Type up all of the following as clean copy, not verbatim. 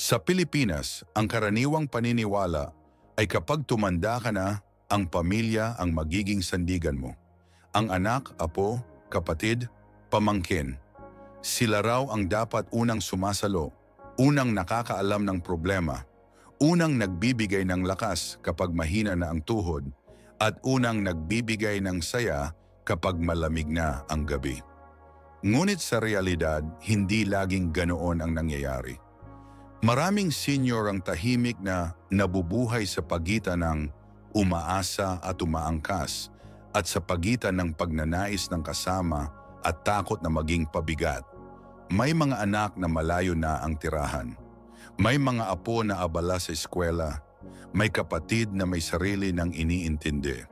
Sa Pilipinas, ang karaniwang paniniwala ay kapag tumanda ka na, ang pamilya ang magiging sandigan mo. Ang anak, apo, kapatid, pamangkin. Sila raw ang dapat unang sumasalo, unang nakakaalam ng problema, unang nagbibigay ng lakas kapag mahina na ang tuhod, at unang nagbibigay ng saya kapag malamig na ang gabi. Ngunit sa realidad, hindi laging ganoon ang nangyayari. Maraming senior ang tahimik na nabubuhay sa pagitan ng umaasa at umaangkas at sa pagitan ng pagnanais ng kasama at takot na maging pabigat. May mga anak na malayo na ang tirahan. May mga apo na abala sa eskwela. May kapatid na may sarili ng iniintindi.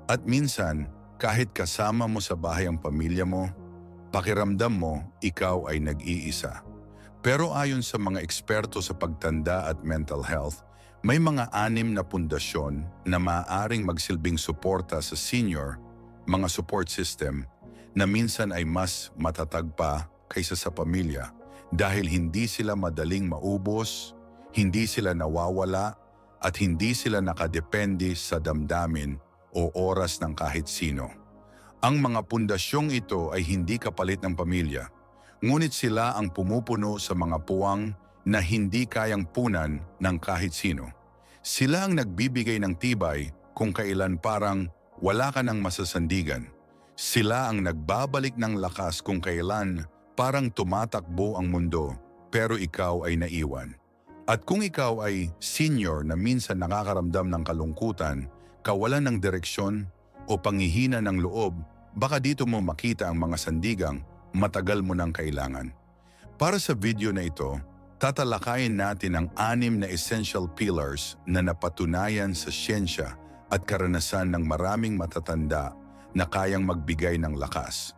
At minsan, kahit kasama mo sa bahay ang pamilya mo, pakiramdam mo ikaw ay nag-iisa. Pero ayon sa mga eksperto sa pagtanda at mental health, may mga 6 na pundasyon na maaaring magsilbing suporta sa senior, mga support system, na minsan ay mas matatag pa kaysa sa pamilya dahil hindi sila madaling maubos, hindi sila nawawala, at hindi sila nakadepende sa damdamin o oras ng kahit sino. Ang mga pundasyong ito ay hindi kapalit ng pamilya, ngunit sila ang pumupuno sa mga puwang na hindi kayang punan ng kahit sino. Sila ang nagbibigay ng tibay kung kailan parang wala ka ng masasandigan. Sila ang nagbabalik ng lakas kung kailan parang tumatakbo ang mundo pero ikaw ay naiwan. At kung ikaw ay senior na minsan nakakaramdam ng kalungkutan, kawalan ng direksyon o panghihina ng loob, baka dito mo makita ang mga sandigang matagal mo nang kailangan. Para sa video na ito, tatalakayin natin ang 6 na essential pillars na napatunayan sa siyensya at karanasan ng maraming matatanda na kayang magbigay ng lakas,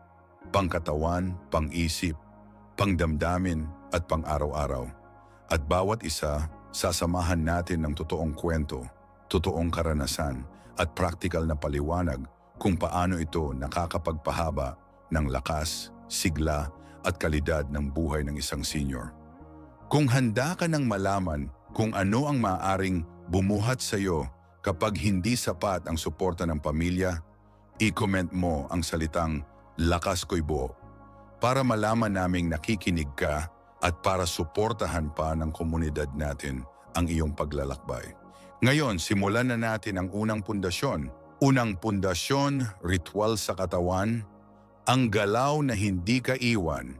pangkatawan, pang-isip, pangdamdamin at pang-araw-araw. At bawat isa, sasamahan natin ng totoong kwento, totoong karanasan at praktikal na paliwanag kung paano ito nakakapagpahaba ng lakas, sigla at kalidad ng buhay ng isang senior. Kung handa ka ng malaman kung ano ang maaaring bumuhat sa iyo kapag hindi sapat ang suporta ng pamilya, i-comment mo ang salitang "lakas ko'y buo" para malaman naming nakikinig ka at para suportahan pa ng komunidad natin ang iyong paglalakbay. Ngayon, simulan na natin ang unang pundasyon. Unang pundasyon, ritual sa katawan, ang galaw na hindi ka iwan.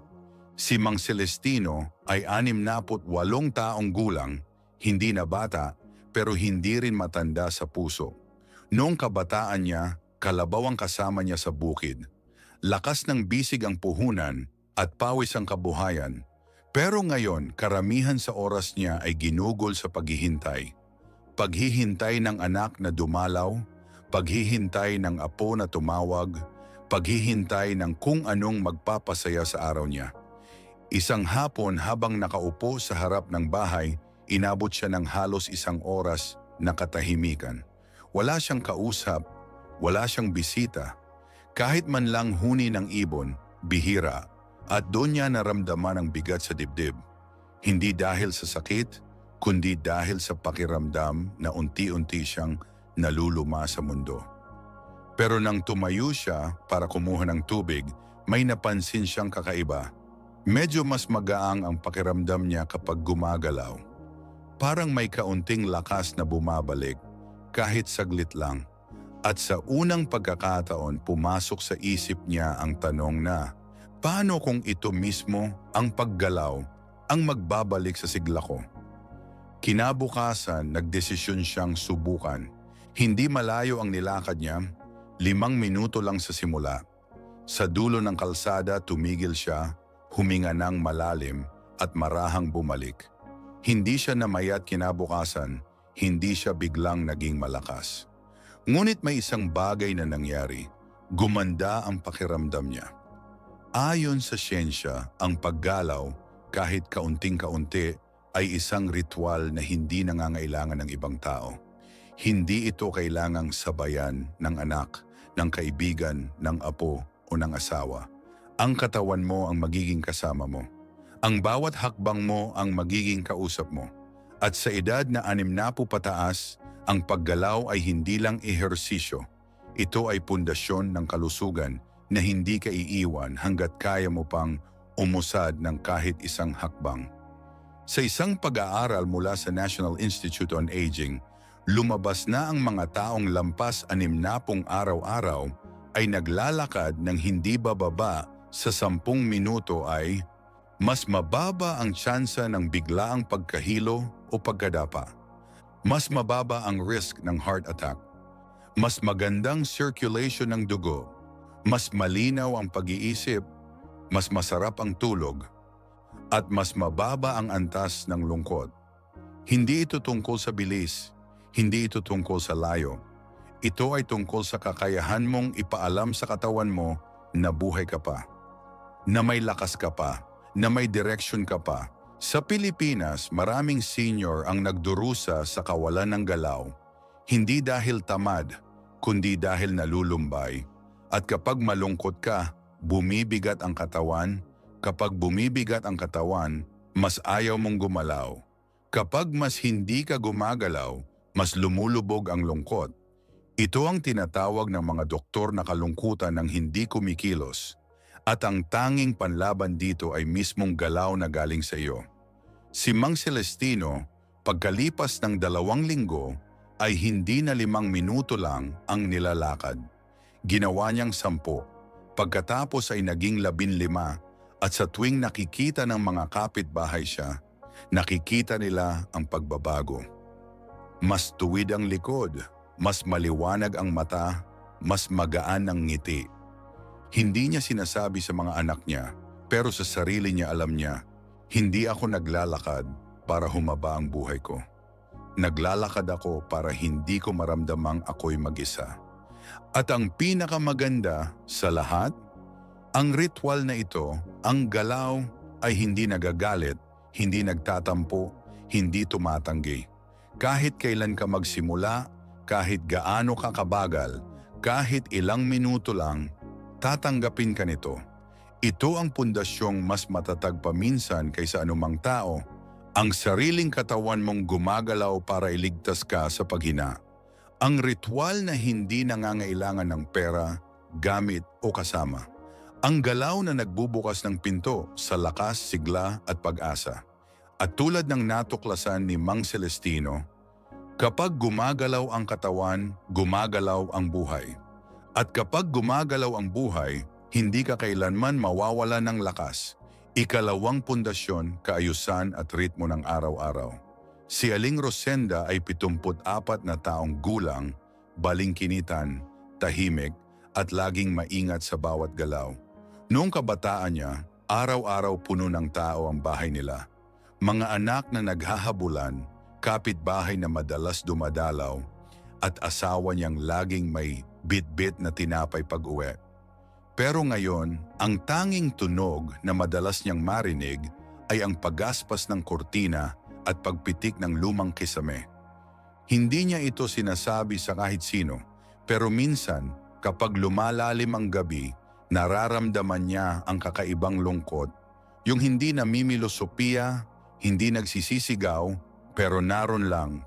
Si Mang Celestino ay 68 taong gulang, hindi na bata pero hindi rin matanda sa puso. Noong kabataan niya, kalabaw ang kasama niya sa bukid. Lakas ng bisig ang puhunan at pawis ang kabuhayan. Pero ngayon, karamihan sa oras niya ay ginugol sa paghihintay. Paghihintay ng anak na dumalaw, paghihintay ng apo na tumawag, paghihintay ng kung anong magpapasaya sa araw niya. Isang hapon habang nakaupo sa harap ng bahay, inabot siya ng halos 1 oras na katahimikan. Wala siyang kausap, wala siyang bisita, kahit man lang huni ng ibon, bihira. At doon niya naramdaman ang bigat sa dibdib. Hindi dahil sa sakit, kundi dahil sa pakiramdam na unti-unti siyang naluluma sa mundo. Pero nang tumayo siya para kumuha ng tubig, may napansin siyang kakaiba. Medyo mas magaang ang pakiramdam niya kapag gumagalaw. Parang may kaunting lakas na bumabalik, kahit saglit lang. At sa unang pagkakataon, pumasok sa isip niya ang tanong na, paano kung ito mismo, ang paggalaw, ang magbabalik sa sigla ko? Kinabukasan, nagdesisyon siyang subukan. Hindi malayo ang nilakad niya, 5 minuto lang sa simula. Sa dulo ng kalsada, tumigil siya, huminga ng malalim at marahang bumalik. Hindi siya namayat kinabukasan, hindi siya biglang naging malakas. Ngunit may isang bagay na nangyari, gumanda ang pakiramdam niya. Ayon sa siyensya, ang paggalaw, kahit kaunting-kaunti, ay isang ritual na hindi nangangailangan ng ibang tao. Hindi ito kailangang sabayan ng anak, ng kaibigan, ng apo o ng asawa. Ang katawan mo ang magiging kasama mo. Ang bawat hakbang mo ang magiging kausap mo. At sa edad na 60 pataas, ang paggalaw ay hindi lang ehersisyo. Ito ay pundasyon ng kalusugan na hindi ka iiwan hanggat kaya mo pang umusad ng kahit isang hakbang. Sa isang pag-aaral mula sa National Institute on Aging, lumabas na ang mga taong lampas 60 araw-araw ay naglalakad ng hindi bababa sa 10 minuto ay mas mababa ang tsansa ng biglaang pagkahilo o pagkadapa. Mas mababa ang risk ng heart attack. Mas magandang circulation ng dugo. Mas malinaw ang pag-iisip. Mas masarap ang tulog. At mas mababa ang antas ng lungkot. Hindi ito tungkol sa bilis. Hindi ito tungkol sa layo. Ito ay tungkol sa kakayahan mong ipaalam sa katawan mo na buhay ka pa. Na may lakas ka pa. Na may direction ka pa. Sa Pilipinas, maraming senior ang nagdurusa sa kawalan ng galaw, hindi dahil tamad, kundi dahil nalulumbay. At kapag malungkot ka, bumibigat ang katawan. Kapag bumibigat ang katawan, mas ayaw mong gumalaw. Kapag mas hindi ka gumagalaw, mas lumulubog ang lungkot. Ito ang tinatawag ng mga doktor na kalungkutan ng hindi kumikilos. At ang tanging panlaban dito ay mismong galaw na galing sa iyo. Si Mang Celestino, pagkalipas ng 2 linggo, ay hindi na 5 minuto lang ang nilalakad. Ginawa niyang 10, pagkatapos ay naging 15 at sa tuwing nakikita ng mga kapitbahay siya, nakikita nila ang pagbabago. Mas tuwid ang likod, mas maliwanag ang mata, mas magaan ang ngiti. Hindi niya sinasabi sa mga anak niya, pero sa sarili niya alam niya, hindi ako naglalakad para humaba ang buhay ko. Naglalakad ako para hindi ko maramdamang ako'y mag-isa. At ang pinakamaganda sa lahat, ang ritual na ito, ang galaw ay hindi nagagalit, hindi nagtatampo, hindi tumatanggi. Kahit kailan ka magsimula, kahit gaano ka kabagal, kahit ilang minuto lang, tatanggapin ka nito. Ito ang pundasyong mas matatag paminsan kaysa anumang tao. Ang sariling katawan mong gumagalaw para iligtas ka sa paghina. Ang ritual na hindi nangangailangan ng pera, gamit o kasama. Ang galaw na nagbubukas ng pinto sa lakas, sigla at pag-asa. At tulad ng natuklasan ni Mang Celestino, kapag gumagalaw ang katawan, gumagalaw ang buhay. At kapag gumagalaw ang buhay, hindi ka kailanman mawawala ng lakas. Ikalawang pundasyon, kaayusan at ritmo ng araw-araw. Si Aling Rosenda ay 74 na taong gulang, balingkinitan, tahimik at laging maingat sa bawat galaw. Noong kabataan niya, araw-araw puno ng tao ang bahay nila. Mga anak na naghahabulan, kapitbahay na madalas dumadalaw, at asawa niyang laging may bit-bit na tinapay pag-uwi. Pero ngayon, ang tanging tunog na madalas niyang marinig ay ang paggaspas ng kurtina at pagpitik ng lumang kisame. Hindi niya ito sinasabi sa kahit sino, pero minsan, kapag lumalalim ang gabi, nararamdaman niya ang kakaibang lungkot, yung hindi namimilosopiya, hindi nagsisisigaw, pero naroon lang.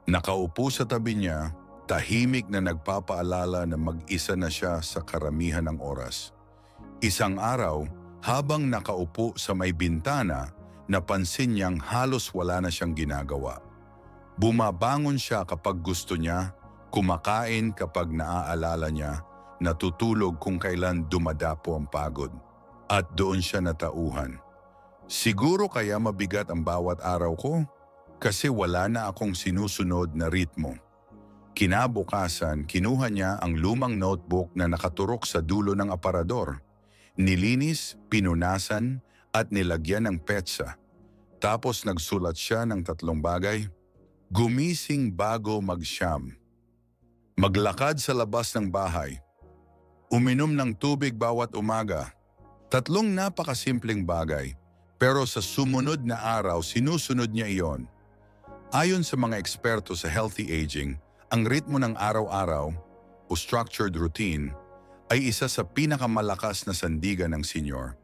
Nakaupo sa tabi niya, tahimik na nagpapaalala na mag-isa na siya sa karamihan ng oras. Isang araw, habang nakaupo sa may bintana, napansin niyang halos wala na siyang ginagawa. Bumabangon siya kapag gusto niya, kumakain kapag naaalala niya, natutulog kung kailan dumadapo ang pagod. At doon siya natauhan. Siguro kaya mabigat ang bawat araw ko? Kasi wala na akong sinusunod na ritmo. Kinabukasan, kinuha niya ang lumang notebook na nakaturok sa dulo ng aparador. Nilinis, pinunasan, at nilagyan ng petsa. Tapos nagsulat siya ng 3 bagay. Gumising bago magsyam. Maglakad sa labas ng bahay. Uminom ng tubig bawat umaga. 3 napakasimpleng bagay. Pero sa sumunod na araw, sinusunod niya iyon. Ayon sa mga eksperto sa healthy aging, ang ritmo ng araw-araw o structured routine ay isa sa pinakamalakas na sandigan ng senior.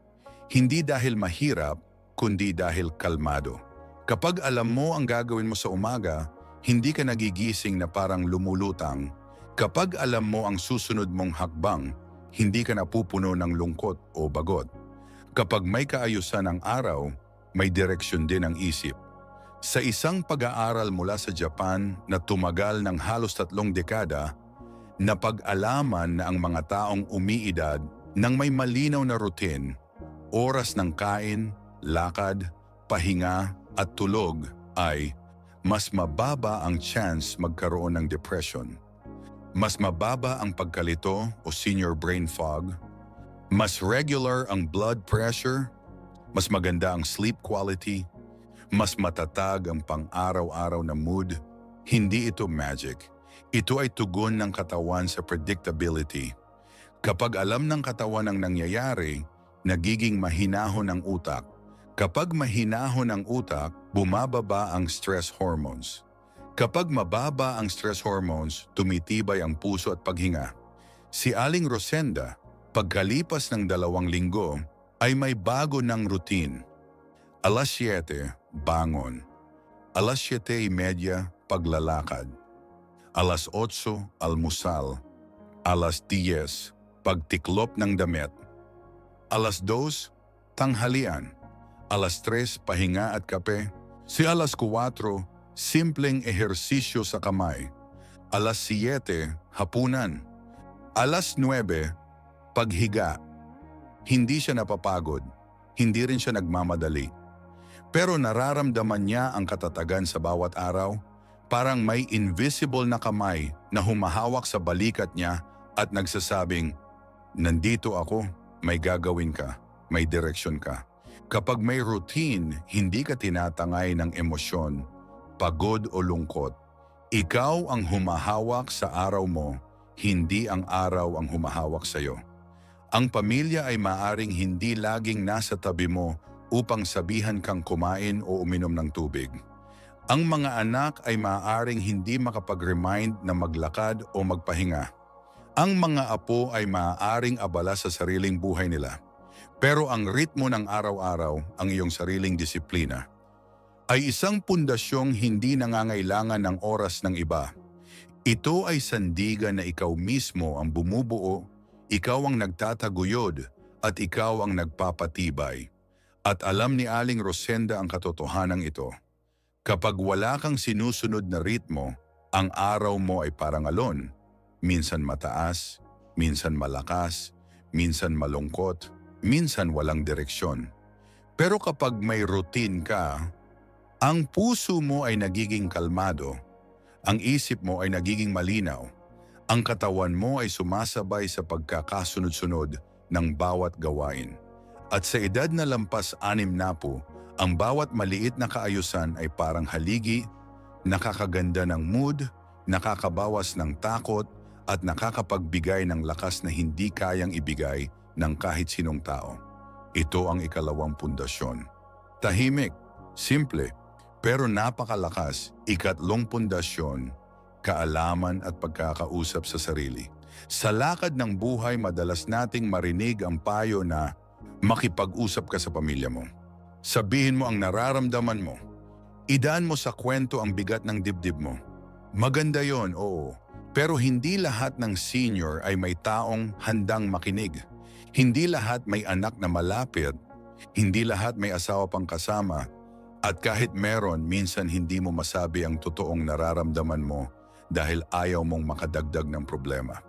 Hindi dahil mahirap, kundi dahil kalmado. Kapag alam mo ang gagawin mo sa umaga, hindi ka nagigising na parang lumulutang. Kapag alam mo ang susunod mong hakbang, hindi ka napupuno ng lungkot o bagot. Kapag may kaayusan ang araw, may direksyon din ang isip. Sa isang pag-aaral mula sa Japan na tumagal ng halos 3 dekada, napag-alaman na ang mga taong umiidad nang may malinaw na routine, oras ng kain, lakad, pahinga at tulog ay mas mababa ang chance magkaroon ng depression. Mas mababa ang pagkalito o senior brain fog, mas regular ang blood pressure, mas maganda ang sleep quality, mas matatag ang pang-araw-araw na mood. Hindi ito magic. Ito ay tugon ng katawan sa predictability. Kapag alam ng katawan ang nangyayari, nagiging mahinahon ang utak. Kapag mahinahon ang utak, bumababa ang stress hormones. Kapag mababa ang stress hormones, tumitibay ang puso at paghinga. Si Aling Rosenda, pagkalipas ng 2 linggo, ay may bago ng routine. Alas 7, bangon. Alas 7:30, paglalakad. Alas 8, almusal. Alas 10, pagtiklop ng damit. Alas 2, tanghalian. Alas 3, pahinga at kape. Si alas 4, simpleng ehersisyo sa kamay. Alas 7, hapunan. Alas 9, paghiga. Hindi siya napapagod. Hindi rin siya nagmamadali. Pero nararamdaman niya ang katatagan sa bawat araw. Parang may invisible na kamay na humahawak sa balikat niya at nagsasabing, "Nandito ako, may gagawin ka, may direksyon ka." Kapag may routine, hindi ka tinatangay ng emosyon, pagod o lungkot. Ikaw ang humahawak sa araw mo, hindi ang araw ang humahawak sa iyo. Ang pamilya ay maaring hindi laging nasa tabi mo upang sabihan kang kumain o uminom ng tubig. Ang mga anak ay maaaring hindi makapag-remind na maglakad o magpahinga. Ang mga apo ay maaaring abala sa sariling buhay nila. Pero ang ritmo ng araw-araw, ang iyong sariling disiplina, ay isang pundasyong hindi nangangailangan ng oras ng iba. Ito ay sandigan na ikaw mismo ang bumubuo, ikaw ang nagtataguyod, at ikaw ang nagpapatibay. At alam ni Aling Rosenda ang katotohanan ito. Kapag wala kang sinusunod na ritmo, ang araw mo ay parang alon. Minsan mataas, minsan malakas, minsan malungkot, minsan walang direksyon. Pero kapag may routine ka, ang puso mo ay nagiging kalmado, ang isip mo ay nagiging malinaw, ang katawan mo ay sumasabay sa pagkakasunod-sunod ng bawat gawain. At sa edad na lampas 60, ang bawat maliit na kaayusan ay parang haligi, nakakaganda ng mood, nakakabawas ng takot, at nakakapagbigay ng lakas na hindi kayang ibigay ng kahit sinong tao. Ito ang ikalawang pundasyon. Tahimik, simple, pero napakalakas, ikatlong pundasyon, kaalaman at pagkakausap sa sarili. Sa lakad ng buhay, madalas nating marinig ang payo na makipag-usap ka sa pamilya mo. Sabihin mo ang nararamdaman mo. Idaan mo sa kwento ang bigat ng dibdib mo. Maganda yon, oo. Pero hindi lahat ng senior ay may taong handang makinig. Hindi lahat may anak na malapit. Hindi lahat may asawa pang kasama. At kahit meron, minsan hindi mo masabi ang totoong nararamdaman mo dahil ayaw mong makadagdag ng problema.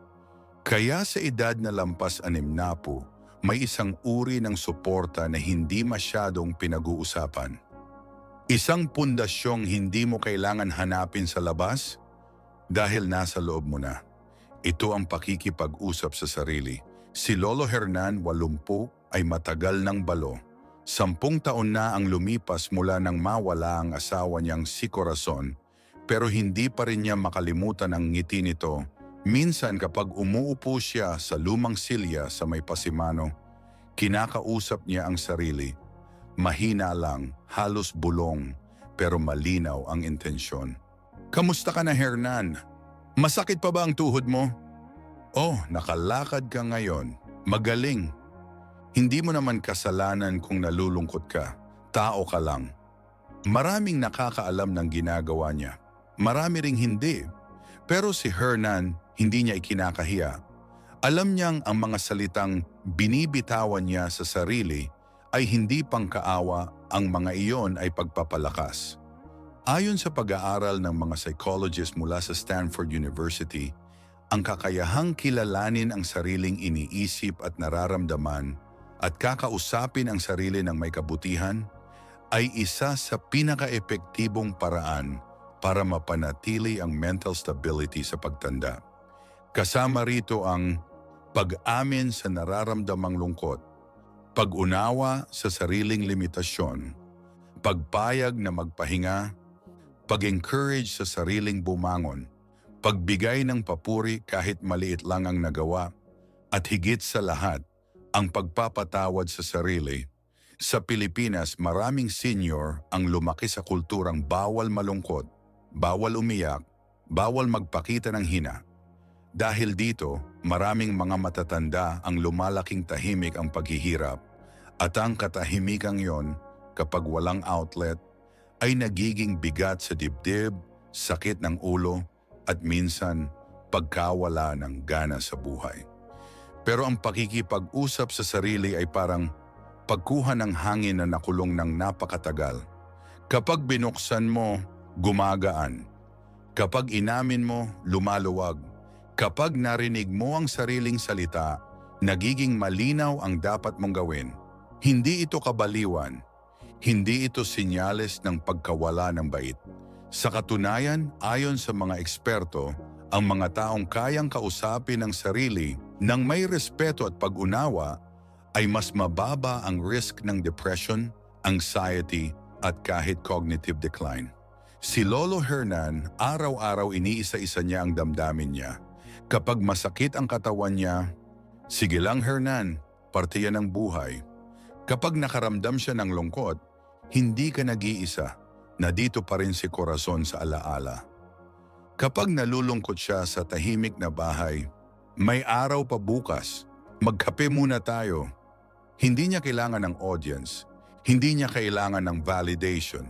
Kaya sa edad na lampas 60, may isang uri ng suporta na hindi masyadong pinag-uusapan. Isang pundasyong hindi mo kailangan hanapin sa labas dahil nasa loob mo na. Ito ang pakikipag-usap sa sarili. Si Lolo Hernan, 80, ay matagal ng balo. 10 taon na ang lumipas mula nang mawala ang asawa niyang si Corazon, pero hindi pa rin niya makalimutan ang ngiti nito. Minsan kapag umuupo siya sa lumang silya sa may pasimano, kinakausap niya ang sarili. Mahina lang, halos bulong, pero malinaw ang intensyon. "Kamusta ka na, Hernan? Masakit pa ba ang tuhod mo?" "Oh, nakalakad ka ngayon. Magaling. Hindi mo naman kasalanan kung nalulungkot ka. Tao ka lang. Maraming nakakaalam ng ginagawa niya. Marami ring hindi. Pero si Hernan, hindi niya ikinakahiya. Alam niyang ang mga salitang binibitawan niya sa sarili ay hindi pangkaawa, ang mga iyon ay pagpapalakas. Ayon sa pag-aaral ng mga psychologist mula sa Stanford University, ang kakayahang kilalanin ang sariling iniisip at nararamdaman at kakausapin ang sarili ng may kabutihan ay isa sa pinaka-epektibong paraan para mapanatili ang mental stability sa pagtanda. Kasama rito ang pag-amin sa nararamdamang lungkot, pag-unawa sa sariling limitasyon, pagpayag na magpahinga, pag-encourage sa sariling bumangon, pagbigay ng papuri kahit maliit lang ang nagawa, at higit sa lahat, ang pagpapatawad sa sarili. Sa Pilipinas, maraming senior ang lumaki sa kulturang bawal malungkot, bawal umiyak, bawal magpakita ng hina. Dahil dito, maraming mga matatanda ang lumalaking tahimik ang paghihirap at ang katahimikang yon, kapag walang outlet, ay nagiging bigat sa dibdib, sakit ng ulo, at minsan pagkawala ng gana sa buhay. Pero ang pakikipag-usap sa sarili ay parang pagkuha ng hangin na nakulong ng napakatagal. Kapag binuksan mo, gumagaan. Kapag inamin mo, lumaluwag. Kapag narinig mo ang sariling salita, nagiging malinaw ang dapat mong gawin. Hindi ito kabaliwan. Hindi ito senyales ng pagkawala ng bait. Sa katunayan, ayon sa mga eksperto, ang mga taong kayang kausapin ang sarili ng may respeto at pag-unawa ay mas mababa ang risk ng depression, anxiety, at kahit cognitive decline. Si Lolo Hernan, araw-araw iniisa-isa niya ang damdamin niya. Kapag masakit ang katawan niya, sige lang Hernan, parte yan ng buhay. Kapag nakaramdam siya ng lungkot, hindi ka nag-iisa, na dito pa rin si Corazon sa alaala. Kapag nalulungkot siya sa tahimik na bahay, may araw pa bukas, magkape muna tayo. Hindi niya kailangan ng audience, hindi niya kailangan ng validation.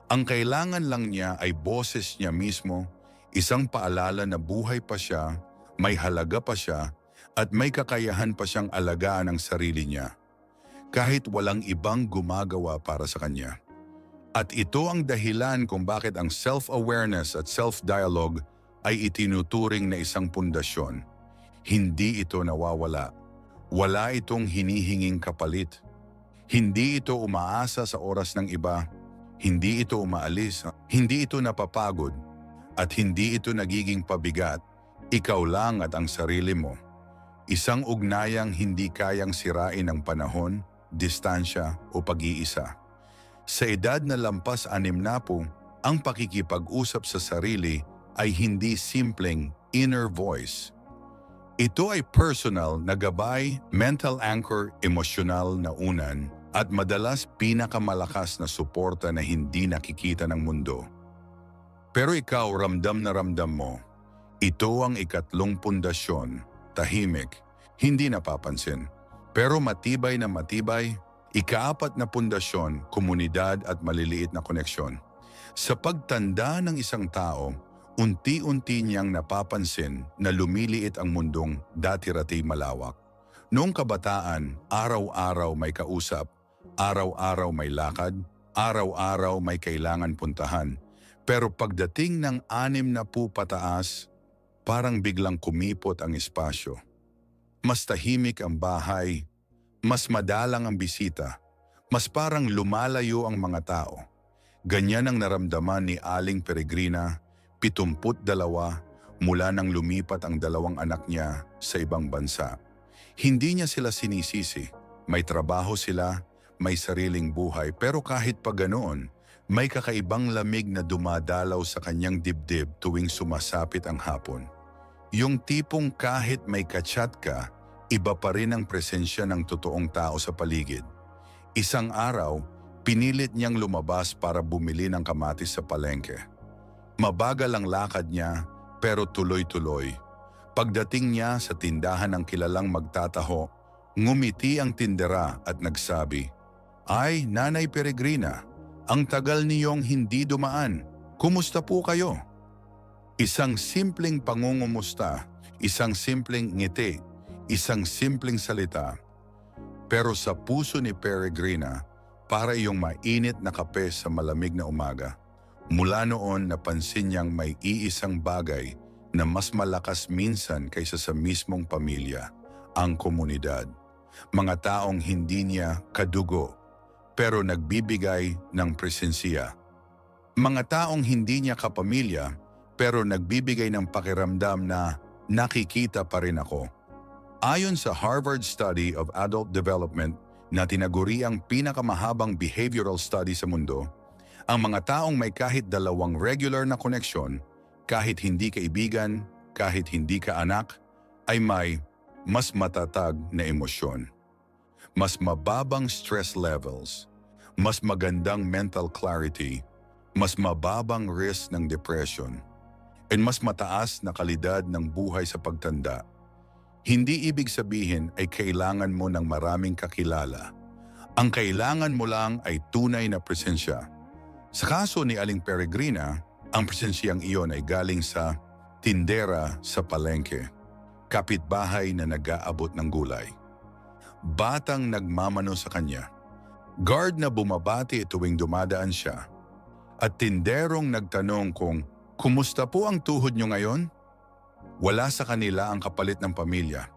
Ang kailangan lang niya ay boses niya mismo, isang paalala na buhay pa siya, may halaga pa siya, at may kakayahan pa siyang alagaan ang sarili niya, kahit walang ibang gumagawa para sa kanya. At ito ang dahilan kung bakit ang self-awareness at self-dialogue ay itinuturing na isang pundasyon. Hindi ito nawawala. Wala itong hinihinging kapalit. Hindi ito umaasa sa oras ng iba. Hindi ito umaalis. Hindi ito napapagod. At hindi ito nagiging pabigat. Ikaw lang at ang sarili mo. Isang ugnayang hindi kayang sirain ng panahon, distansya o pag-iisa. Sa edad na lampas 60, ang pakikipag-usap sa sarili ay hindi simpleng inner voice. Ito ay personal na gabay, mental anchor, emosyonal na unan, at madalas pinakamalakas na suporta na hindi nakikita ng mundo. Pero ikaw ramdam na ramdam mo, ito ang ikatlong pundasyon, tahimik, hindi napapansin. Pero matibay na matibay, ikaapat na pundasyon, komunidad at maliliit na koneksyon. Sa pagtanda ng isang tao, unti-unti niyang napapansin na lumiliit ang mundong dati-rati malawak. Noong kabataan, araw-araw may kausap, araw-araw may lakad, araw-araw may kailangan puntahan. Pero pagdating ng 60 pataas, parang biglang kumipot ang espasyo. Mas tahimik ang bahay, mas madalang ang bisita, mas parang lumalayo ang mga tao. Ganyan ang naramdaman ni Aling Peregrina, 72, mula nang lumipat ang 2 anak niya sa ibang bansa. Hindi niya sila sinisisi. May trabaho sila, may sariling buhay, pero kahit pa ganoon, may kakaibang lamig na dumadalaw sa kanyang dibdib tuwing sumasapit ang hapon. Yung tipong kahit may kachat ka, iba pa rin ang presensya ng totoong tao sa paligid. Isang araw, pinilit niyang lumabas para bumili ng kamatis sa palengke. Mabagal ang lakad niya, pero tuloy-tuloy. Pagdating niya sa tindahan ng kilalang magtataho, ngumiti ang tindera at nagsabi, Ay, Nanay Peregrina, ang tagal niyong hindi dumaan. Kumusta po kayo? Isang simpleng pangungumusta, isang simpleng ngiti, isang simpleng salita. Pero sa puso ni Peregrina, para iyong mainit na kape sa malamig na umaga. Mula noon napansin niyang may iisang bagay na mas malakas minsan kaysa sa mismong pamilya, ang komunidad. Mga taong hindi niya kadugo, pero nagbibigay ng presensya. Mga taong hindi niya kapamilya, pero nagbibigay ng pakiramdam na nakikita pa rin ako. Ayon sa Harvard Study of Adult Development na tinaguri ang pinakamahabang behavioral study sa mundo, ang mga taong may kahit dalawang regular na koneksyon, kahit hindi kaibigan, kahit hindi ka anak, ay may mas matatag na emosyon. Mas mababang stress levels, mas magandang mental clarity, mas mababang risk ng depression, and mas mataas na kalidad ng buhay sa pagtanda. Hindi ibig sabihin ay kailangan mo ng maraming kakilala. Ang kailangan mo lang ay tunay na presensya. Sa kaso ni Aling Peregrina, ang presensyang iyon ay galing sa tindera sa palengke, kapitbahay na nag-aabot ng gulay, batang nagmamano sa kanya, guard na bumabati tuwing dumadaan siya, at tinderong nagtanong kung, "Kumusta po ang tuhod niyo ngayon?" Wala sa kanila ang kapalit ng pamilya,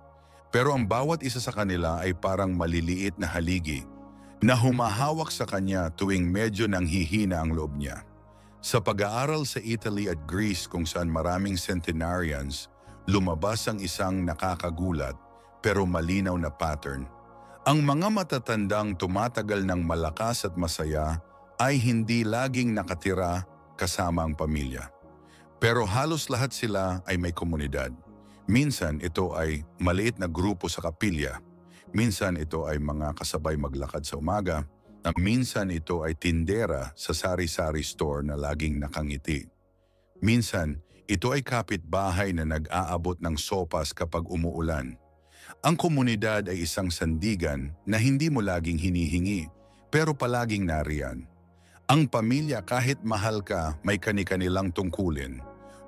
pero ang bawat isa sa kanila ay parang maliliit na haligi na humahawak sa kanya tuwing medyo nanghihina ang loob niya. Sa pag-aaral sa Italy at Greece kung saan maraming centenarians, lumabas ang isang nakakagulat pero malinaw na pattern. Ang mga matatandang tumatagal ng malakas at masaya ay hindi laging nakatira kasama ang pamilya. Pero halos lahat sila ay may komunidad. Minsan ito ay maliit na grupo sa kapilya. Minsan ito ay mga kasabay maglakad sa umaga. At minsan ito ay tindera sa sari-sari store na laging nakangiti. Minsan ito ay kapitbahay na nag-aabot ng sopas kapag umuulan. Ang komunidad ay isang sandigan na hindi mo laging hinihingi, pero palaging nariyan. Ang pamilya kahit mahal ka, may kani-kanilang tungkulin.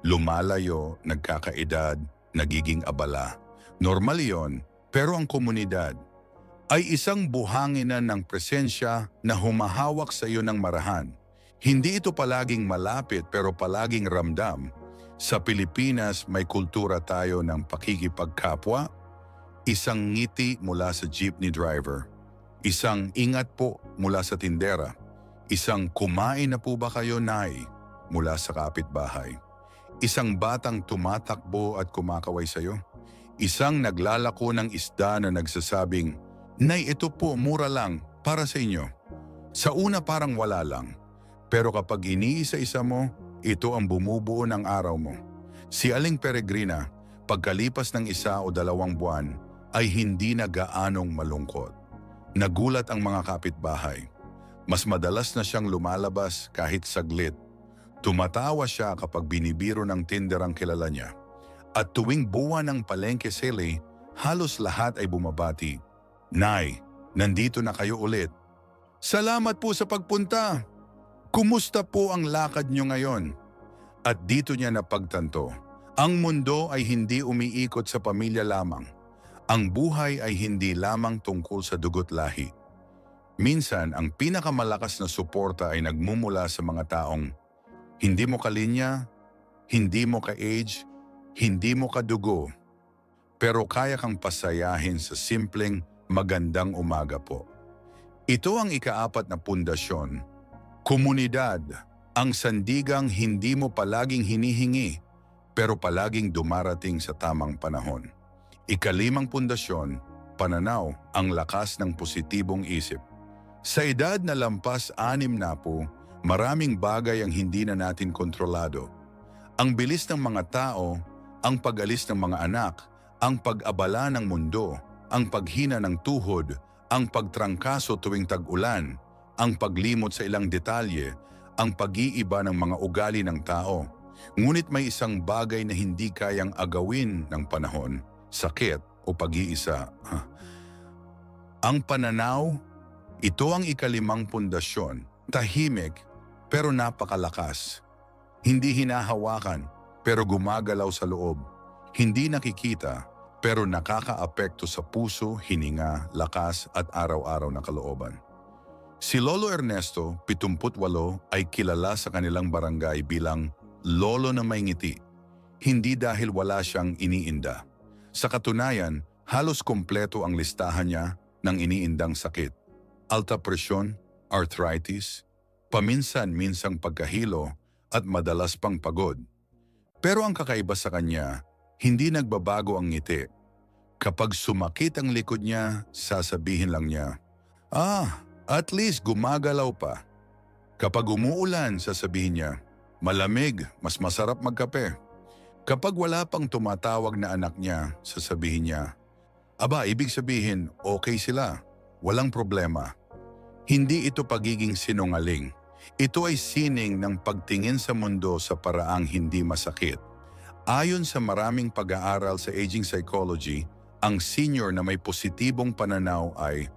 Lumalayo, nagkakaedad, nagiging abala. Normal yon, pero ang komunidad ay isang buhanginan ng presensya na humahawak sa iyo ng marahan. Hindi ito palaging malapit pero palaging ramdam. Sa Pilipinas may kultura tayo ng pakikipagkapwa, isang ngiti mula sa jeepney driver, isang ingat po mula sa tindera, isang kumain na po ba kayo, Nay, mula sa kapitbahay, isang batang tumatakbo at kumakaway sa iyo, isang naglalako ng isda na nagsasabing, "Nay, ito po, mura lang, para sa inyo." Sa una parang wala lang, pero kapag iniisa-isa mo, ito ang bumubuo ng araw mo. Si Aling Peregrina, pagkalipas ng 1 o 2 buwan, ay hindi na gaanong malungkot. Nagulat ang mga kapitbahay. Mas madalas na siyang lumalabas kahit saglit. Tumatawa siya kapag binibiro ng tinderang kilala niya. At tuwing buwan ng palengke sale, halos lahat ay bumabati. "Nay, nandito na kayo ulit. Salamat po sa pagpunta. Kumusta po ang lakad niyo ngayon?" At dito niya napagtanto, ang mundo ay hindi umiikot sa pamilya lamang. Ang buhay ay hindi lamang tungkol sa dugo't lahi. Minsan, ang pinakamalakas na suporta ay nagmumula sa mga taong hindi mo kalinya, hindi mo ka-age, hindi mo kadugo, pero kaya kang pasayahin sa simpleng magandang umaga po. Ito ang ika-4 na pundasyon. Komunidad, ang sandigang hindi mo palaging hinihingi, pero palaging dumarating sa tamang panahon. Ika-5 pundasyon, pananaw, ang lakas ng positibong isip. Sa edad na lampas 6 na po, maraming bagay ang hindi na natin kontrolado. Ang bilis ng mga tao, ang pag-alis ng mga anak, ang pag-abala ng mundo, ang paghina ng tuhod, ang pagtrangkaso tuwing tag-ulan, ang paglimot sa ilang detalye, ang pag-iiba ng mga ugali ng tao. Ngunit may isang bagay na hindi kayang agawin ng panahon, sakit o pag-iisa. Ang pananaw, Ito ang ikalimang pundasyon, tahimik pero napakalakas. Hindi hinahawakan pero gumagalaw sa loob. Hindi nakikita pero nakakaapekto sa puso, hininga, lakas at araw-araw na kalooban. Si Lolo Ernesto, 78, ay kilala sa kanilang barangay bilang Lolo na may ngiti. Hindi dahil wala siyang iniinda. Sa katunayan, halos kompleto ang listahan niya ng iniindang sakit. Alta presyon, arthritis, paminsan-minsang pagkahilo at madalas pang pagod. Pero ang kakaiba sa kanya, hindi nagbabago ang ngiti. Kapag sumakit ang likod niya, sasabihin lang niya, at least gumagalaw pa. Kapag umuulan, sasabihin niya, malamig, mas masarap magkape. Kapag wala pang tumatawag na anak niya, sasabihin niya, ibig sabihin, okay sila. Walang problema. Hindi ito pagiging sinungaling. Ito ay sining ng pagtingin sa mundo sa paraang hindi masakit. Ayon sa maraming pag-aaral sa aging psychology, ang senior na may positibong pananaw ay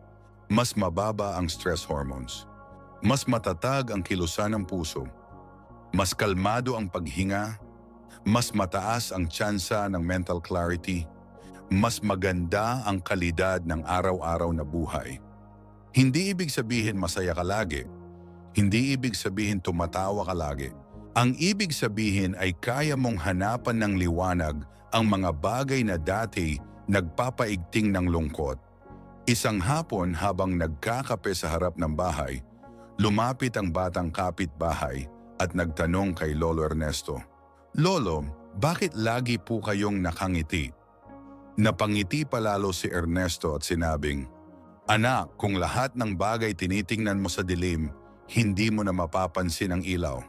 mas mababa ang stress hormones, mas matatag ang kilusan ng puso, mas kalmado ang paghinga, mas mataas ang tsansa ng mental clarity, mas maganda ang kalidad ng araw-araw na buhay. Hindi ibig sabihin masaya ka lagi. Hindi ibig sabihin tumatawa ka lagi. Ang ibig sabihin ay kaya mong hanapan ng liwanag ang mga bagay na dati nagpapaigting ng lungkot. Isang hapon habang nagkakape sa harap ng bahay, lumapit ang batang kapitbahay at nagtanong kay Lolo Ernesto, "Lolo, bakit lagi po kayong nakangiti?" Napangiti palalo si Ernesto at sinabing, "Anak, kung lahat ng bagay tinitingnan mo sa dilim, hindi mo na mapapansin ang ilaw."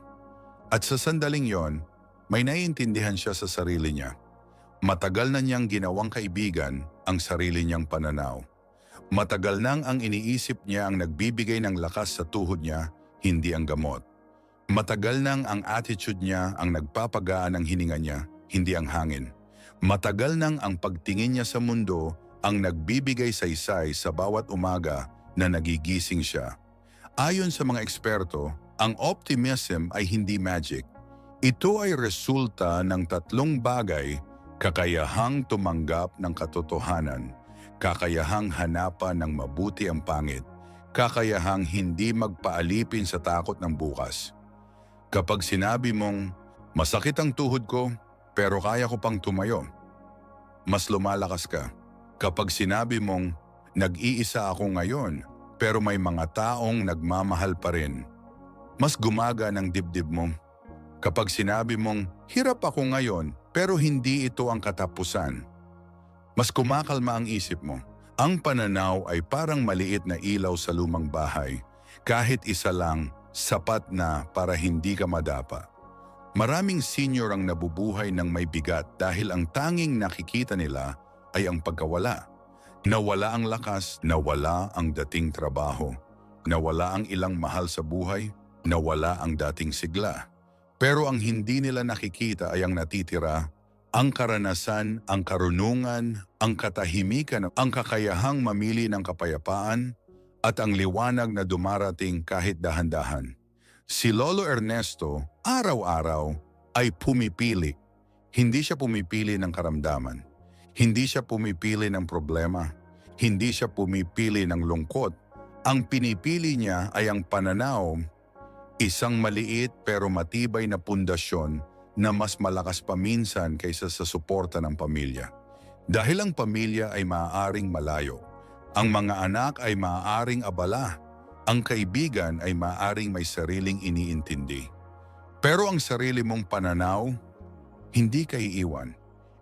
At sa sandaling yon, may naiintindihan siya sa sarili niya. Matagal na niyang ginawang kaibigan ang sarili niyang pananaw. Matagal nang ang iniisip niya ang nagbibigay ng lakas sa tuhod niya, hindi ang gamot. Matagal nang ang attitude niya ang nagpapagaan ng hininga niya, hindi ang hangin. Matagal nang ang pagtingin niya sa mundo ang nagbibigay saysay sa bawat umaga na nagigising siya. Ayon sa mga eksperto, ang optimism ay hindi magic. Ito ay resulta ng tatlong bagay: kakayahang tumanggap ng katotohanan, kakayahang hanapan ng mabuti ang pangit, kakayahang hindi magpaalipin sa takot ng bukas. Kapag sinabi mong, "Masakit ang tuhod ko, pero kaya ko pang tumayo," mas lumalakas ka. Kapag sinabi mong, "Nag-iisa ako ngayon, pero may mga taong nagmamahal pa rin," mas gumaga ng dibdib mo. Kapag sinabi mong, "Hirap ako ngayon, pero hindi ito ang katapusan," mas kumakalma ang isip mo. Ang pananaw ay parang maliit na ilaw sa lumang bahay. Kahit isa lang, sapat na para hindi ka madapa. Maraming senior ang nabubuhay ng may bigat dahil ang tanging nakikita nila ay ang pagkawala. Nawala ang lakas, nawala ang dating trabaho, nawala ang ilang mahal sa buhay, nawala ang dating sigla. Pero ang hindi nila nakikita ay ang natitira, ang karanasan, ang karunungan, ang katahimikan, ang kakayahang mamili ng kapayapaan, at ang liwanag na dumarating kahit dahan-dahan. Si Lolo Ernesto, araw-araw, ay pumipili. Hindi siya pumipili ng karamdaman. Hindi siya pumipili ng problema. Hindi siya pumipili ng lungkot. Ang pinipili niya ay ang pananaw, isang maliit pero matibay na pundasyon na mas malakas paminsan kaysa sa suporta ng pamilya. Dahil ang pamilya ay maaaring malayo. Ang mga anak ay maaaring abala. Ang kaibigan ay maaaring may sariling iniintindi. Pero ang sarili mong pananaw, hindi ka iiwan.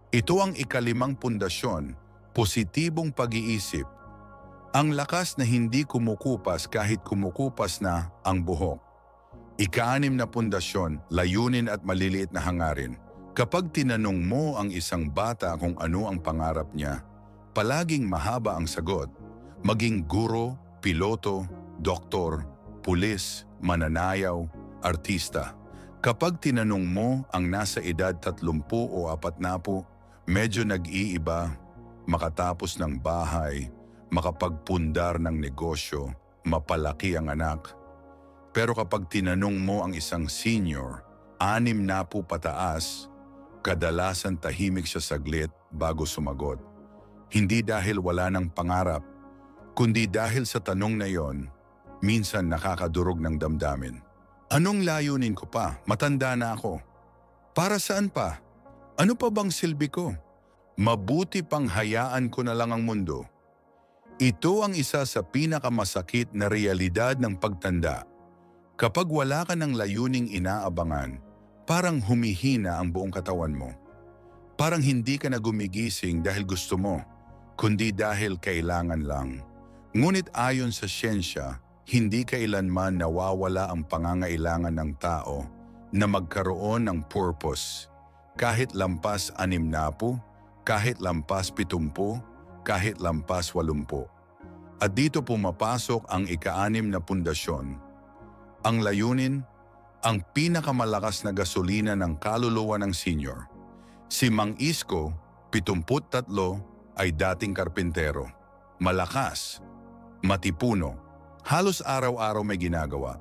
Ito ang ikalimang pundasyon, positibong pag-iisip. Ang lakas na hindi kumukupas kahit kumukupas na ang buhok. Ika-6 na pundasyon, layunin at maliliit na hangarin. Kapag tinanong mo ang isang bata kung ano ang pangarap niya, palaging mahaba ang sagot. Maging guro, piloto, doktor, pulis, mananayaw, artista. Kapag tinanong mo ang nasa edad 30 o 40, medyo nag-iiba, makatapos ng bahay, makapagpundar ng negosyo, mapalaki ang anak. Pero kapag tinanong mo ang isang senior, 6 na po pataas, kadalasan tahimik siya saglit bago sumagot. Hindi dahil wala ng pangarap, kundi dahil sa tanong na yon, minsan nakakadurog ng damdamin. Anong layunin ko pa? Matanda na ako. Para saan pa? Ano pa bang silbi ko? Mabuti pang hayaan ko na lang ang mundo. Ito ang isa sa pinakamasakit na realidad ng pagtanda. Kapag wala ka ng layuning inaabangan, parang humihina ang buong katawan mo. Parang hindi ka na gumigising dahil gusto mo, kundi dahil kailangan lang. Ngunit ayon sa siyensya, hindi kailanman nawawala ang pangangailangan ng tao na magkaroon ng purpose. Kahit lampas 60, kahit lampas 70, kahit lampas 80. At dito pumapasok ang ika-6 na pundasyon. Ang layunin, ang pinakamalakas na gasolina ng kaluluwa ng senior. Si Mang Isko, 73, ay dating karpintero. Malakas, matipuno, halos araw-araw may ginagawa.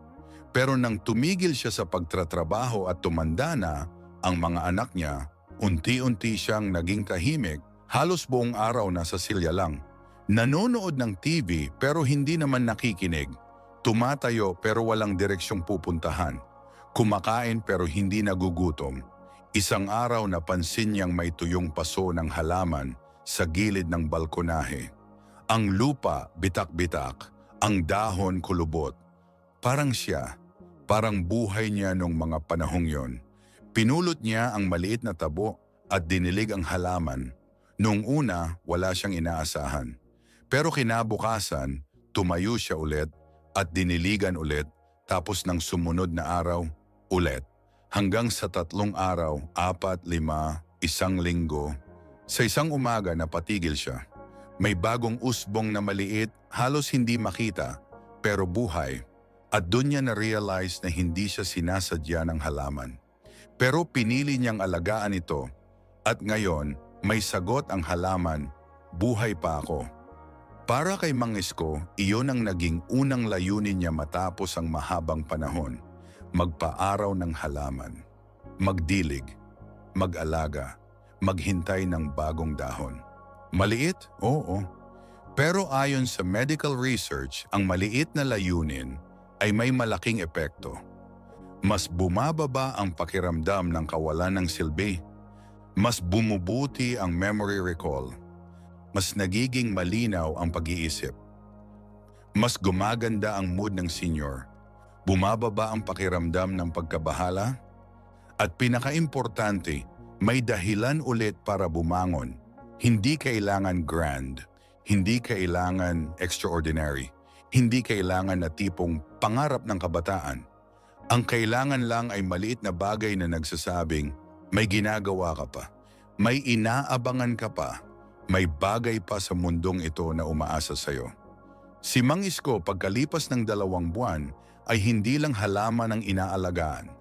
Pero nang tumigil siya sa pagtatrabaho at tumanda na, ang mga anak niya, unti-unti siyang naging tahimik, halos buong araw nasa silya lang. Nanonood ng TV pero hindi naman nakikinig. Tumatayo pero walang direksyong pupuntahan. Kumakain pero hindi nagugutom. Isang araw napansin niyang may tuyong paso ng halaman sa gilid ng balkonahe. Ang lupa bitak-bitak, ang dahon kulubot. Parang siya, parang buhay niya nung mga panahong yon. Pinulot niya ang maliit na tabo at dinilig ang halaman. Noong una, wala siyang inaasahan. Pero kinabukasan, tumayo siya ulit at diniligan ulit, tapos ng sumunod na araw, ulit. Hanggang sa 3 araw, 4, 5, 1 linggo. Sa isang umaga napatigil siya. May bagong usbong na maliit, halos hindi makita, pero buhay. At doon niya na-realize na hindi siya sinasadya ng halaman. Pero pinili niyang alagaan ito. At ngayon, may sagot ang halaman, buhay pa ako. Para kay Mang Isko, iyon ang naging unang layunin niya matapos ang mahabang panahon. Magpaaraw ng halaman. Magdilig. Mag-alaga. Maghintay ng bagong dahon. Maliit? Oo. Pero ayon sa medical research, ang maliit na layunin ay may malaking epekto. Mas bumababa ang pakiramdam ng kawalan ng silbi. Mas bumubuti ang memory recall. Mas nagiging malinaw ang pag-iisip. Mas gumaganda ang mood ng senior. Bumababa ang pakiramdam ng pagkabahala. At pinaka-importante, may dahilan ulit para bumangon. Hindi kailangan grand. Hindi kailangan extraordinary. Hindi kailangan na tipong pangarap ng kabataan. Ang kailangan lang ay maliit na bagay na nagsasabing, may ginagawa ka pa. May inaabangan ka pa. May bagay pa sa mundong ito na umaasa sa'yo. Si Mang Isko pagkalipas ng 2 buwan ay hindi lang halaman ang inaalagaan.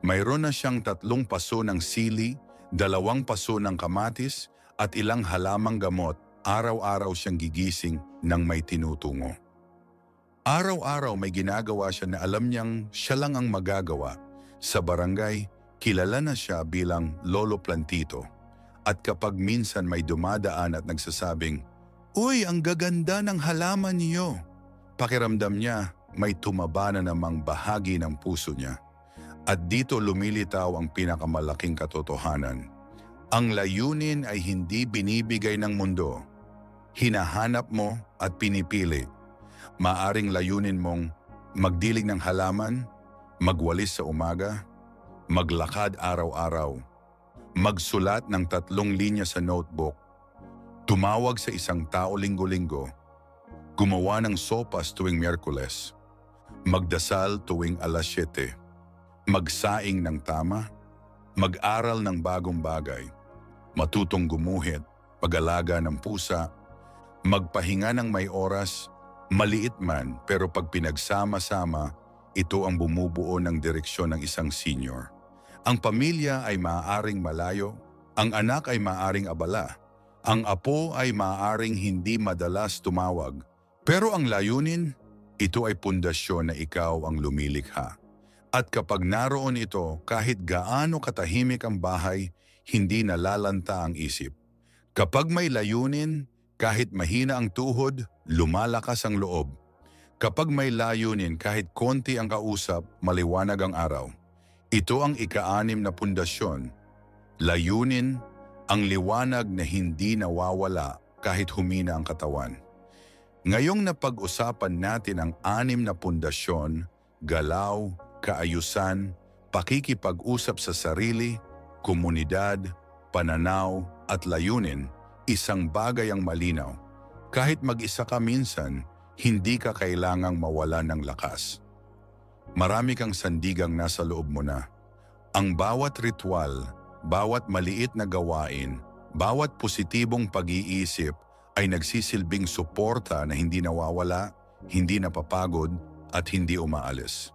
Mayroon na siyang 3 paso ng sili, 2 paso ng kamatis at ilang halamang gamot. Araw-araw siyang gigising ng may tinutungo. Araw-araw may ginagawa siya na alam niyang siya lang ang magagawa. Sa barangay, kilala na siya bilang Lolo Plantito. At kapag minsan may dumadaan at nagsasabing, "Uy, ang gaganda ng halaman niyo." Pakiramdam niya, may tumaba na namang bahagi ng puso niya. At dito lumilitaw ang pinakamalaking katotohanan. Ang layunin ay hindi binibigay ng mundo. Hinahanap mo at pinipili. Maaring layunin mong magdilig ng halaman, magwalis sa umaga, maglakad araw-araw, magsulat ng 3 linya sa notebook, tumawag sa isang tao linggo-linggo, gumawa ng sopas tuwing Miyerkules, magdasal tuwing 7:00, magsaing ng tama, mag-aral ng bagong bagay, matutong gumuhit, pag-alaga ng pusa, magpahinga ng may oras, maliit man pero pag pinagsama-sama, ito ang bumubuo ng direksyon ng isang senior. Ang pamilya ay maaaring malayo, ang anak ay maaaring abala, ang apo ay maaaring hindi madalas tumawag. Pero ang layunin, Ito ay pundasyon na ikaw ang lumilikha. At kapag naroon ito, kahit gaano katahimik ang bahay, hindi nalalanta ang isip. Kapag may layunin, kahit mahina ang tuhod, lumalakas ang loob. Kapag may layunin, kahit konti ang kausap, maliwanag ang araw. Ito ang ika-6 na pundasyon. Layunin, ang liwanag na hindi nawawala kahit humina ang katawan. Ngayong napag-usapan natin ang 6 na pundasyon, galaw, kaayusan, pakikipag-usap sa sarili, komunidad, pananaw at layunin, isang bagay ang malinaw. Kahit mag-isa ka minsan, hindi ka kailangang mawala ng lakas. Marami kang sandigang nasa loob mo na. Ang bawat ritual, bawat maliit na gawain, bawat positibong pag-iisip ay nagsisilbing suporta na hindi nawawala, hindi napapagod at hindi umaalis.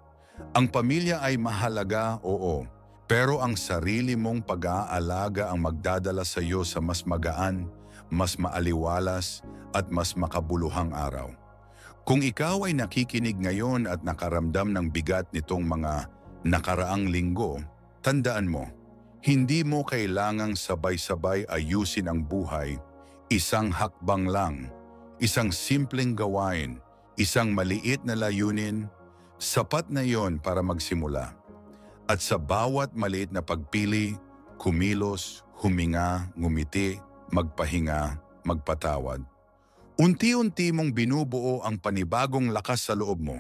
Ang pamilya ay mahalaga, oo, pero ang sarili mong pag-aalaga ang magdadala sa iyo sa mas magaan, mas maaliwalas at mas makabuluhang araw. Kung ikaw ay nakikinig ngayon at nakaramdam ng bigat nitong mga nakaraang linggo, tandaan mo, hindi mo kailangang sabay-sabay ayusin ang buhay. Isang hakbang lang, isang simpleng gawain, isang maliit na layunin, sapat na yon para magsimula. At sa bawat maliit na pagpili, kumilos, huminga, ngumiti, magpahinga, magpatawad. Unti-unti mong binubuo ang panibagong lakas sa loob mo.